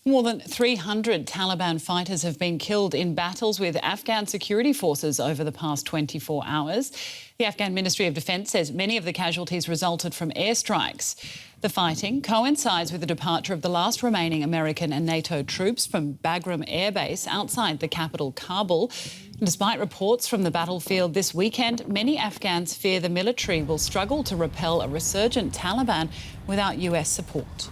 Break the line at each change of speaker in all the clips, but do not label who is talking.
More than 300 Taliban fighters have been killed in battles with Afghan security forces over the past 24 hours. The Afghan Ministry of Defence says many of the casualties resulted from airstrikes. The fighting coincides with the departure of the last remaining American and NATO troops from Bagram airbase outside the capital, Kabul. Despite reports from the battlefield this weekend, many Afghans fear the military will struggle to repel a resurgent Taliban without US support.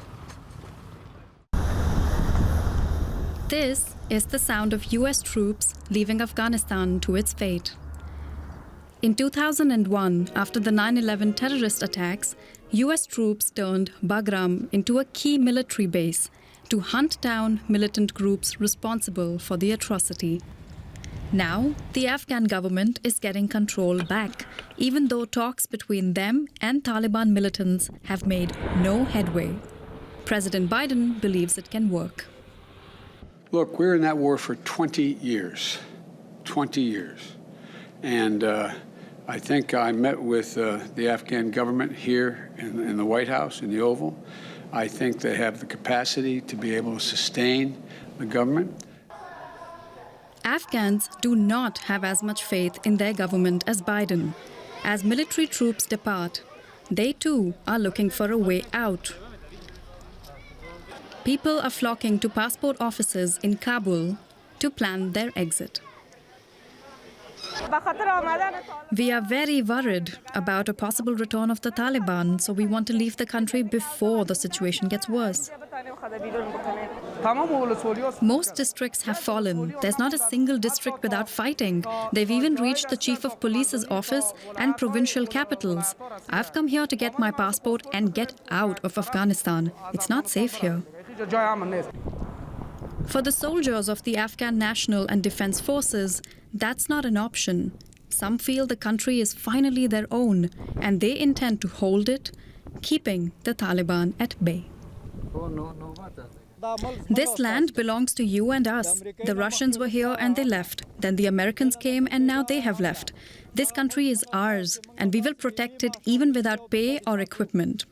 This is the sound of US troops leaving Afghanistan to its fate. In 2001, after the 9/11 terrorist attacks, US troops turned Bagram into a key military base to hunt down militant groups responsible for the atrocity. Now, the Afghan government is getting control back, even though talks between them and Taliban militants have made no headway. President Biden believes it can work.
Look, we're in that war for 20 years, 20 years. And I think I met with the Afghan government here in the White House, in the Oval. I think they have the capacity to be able to sustain the government.
Afghans do not have as much faith in their government as Biden. As military troops depart, they too are looking for a way out. People are flocking to passport offices in Kabul to plan their exit. We are very worried about a possible return of the Taliban, so we want to leave the country before the situation gets worse. Most districts have fallen. There's not a single district without fighting. They've even reached the chief of police's office and provincial capitals. I've come here to get my passport and get out of Afghanistan. It's not safe here. For the soldiers of the Afghan National and Defense Forces, that's not an option. Some feel the country is finally their own, and they intend to hold it, keeping the Taliban at bay. This land belongs to you and us. The Russians were here and they left. Then the Americans came and now they have left. This country is ours, and we will protect it even without pay or equipment.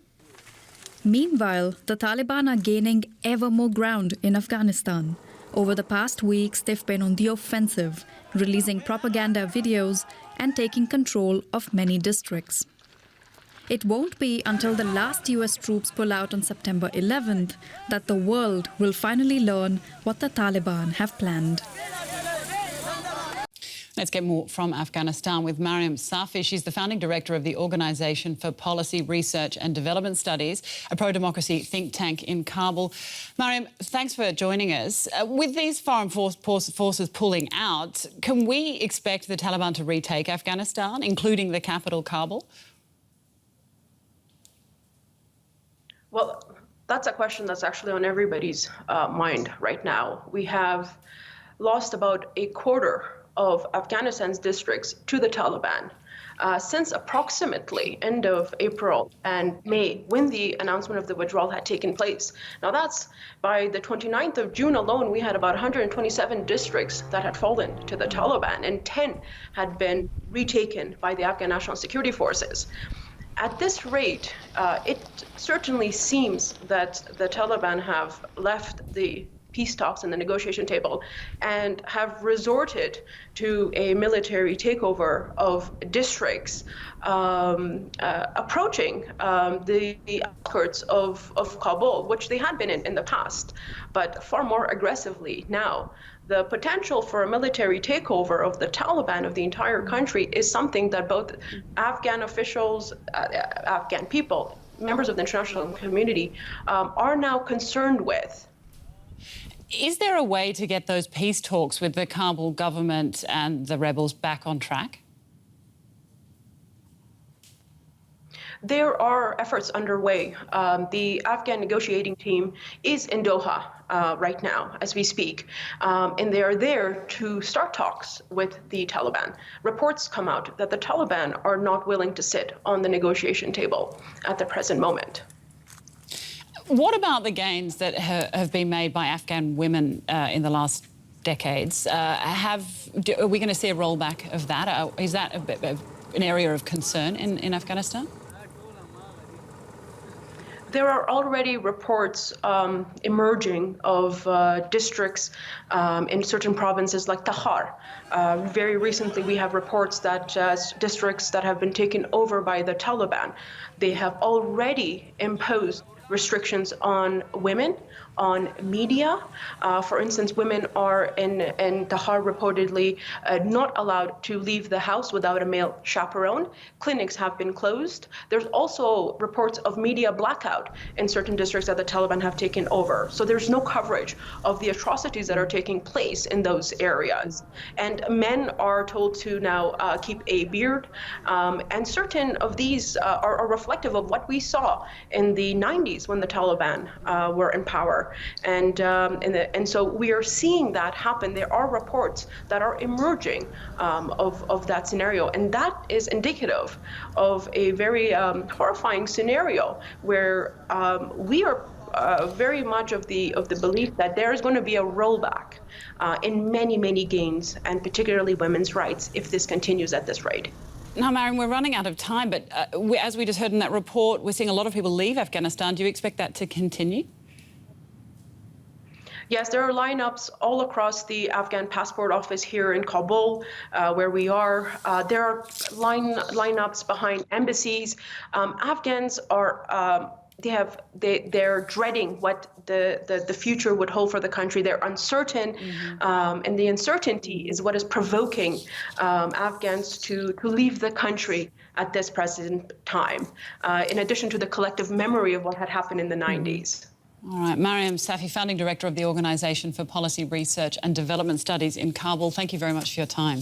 Meanwhile, the Taliban are gaining ever more ground in Afghanistan. Over the past weeks, they've been on the offensive, releasing propaganda videos and taking control of many districts. It won't be until the last US troops pull out on September 11th that the world will finally learn what the Taliban have planned.
Let's get more from Afghanistan with Mariam Safi. She's the founding director of the Organisation for Policy Research and Development Studies, a pro-democracy think tank in Kabul. Mariam, thanks for joining us. With these foreign forces pulling out, can we expect the Taliban to retake Afghanistan, including the capital, Kabul?
Well, that's a question that's actually on everybody's mind right now. We have lost about a quarter of Afghanistan's districts to the Taliban since approximately end of April and May, when the announcement of the withdrawal had taken place. Now that's by the 29th of June alone, we had about 127 districts that had fallen to the Taliban, and 10 had been retaken by the Afghan National Security Forces. At this rate, it certainly seems that the Taliban have left the peace talks and the negotiation table and have resorted to a military takeover of districts approaching the outskirts of Kabul, which they had been in the past, but far more aggressively now. The potential for a military takeover of the Taliban of the entire country is something that both Afghan officials, Afghan people, members of the international community are now concerned with.
Is there a way to get those peace talks with the Kabul government and the rebels back on track?
There are efforts underway. The Afghan negotiating team is in Doha right now as we speak, and they are there to start talks with the Taliban. Reports come out that the Taliban are not willing to sit on the negotiation table at the present moment.
What about the gains that have been made by Afghan women in the last decades? Are we going to see a rollback of that? Is that an area of concern in Afghanistan?
there are already reports emerging of districts in certain provinces like Tahar. Very recently, we have reports that districts that have been taken over by the Taliban, they have already imposed restrictions on women, on media. For instance, women are in Tahar reportedly not allowed to leave the house without a male chaperone. Clinics have been closed. There's also reports of media blackout in certain districts that the Taliban have taken over. So there's no coverage of the atrocities that are taking place in those areas. And men are told to now keep a beard. And certain of these are reflective of what we saw in the 90s when the Taliban were in power. And so we are seeing that happen. There are reports that are emerging of that scenario, and that is indicative of a very horrifying scenario where we are very much of the belief that there is going to be a rollback in many gains, and particularly women's rights, if this continues at this rate.
Now, Mariam, we're running out of time, but as we just heard in that report, we're seeing a lot of people leave Afghanistan. Do you expect that to continue?
Yes, there are lineups all across the Afghan passport office here in Kabul, where we are. There are lineups behind embassies. Afghans are they're dreading what the future would hold for the country. They're uncertain, and the uncertainty is what is provoking Afghans to leave the country at this present time, in addition to the collective memory of what had happened in the 90s.
All right, Mariam Safi, founding director of the Organisation for Policy Research and Development Studies in Kabul, thank you very much for your time.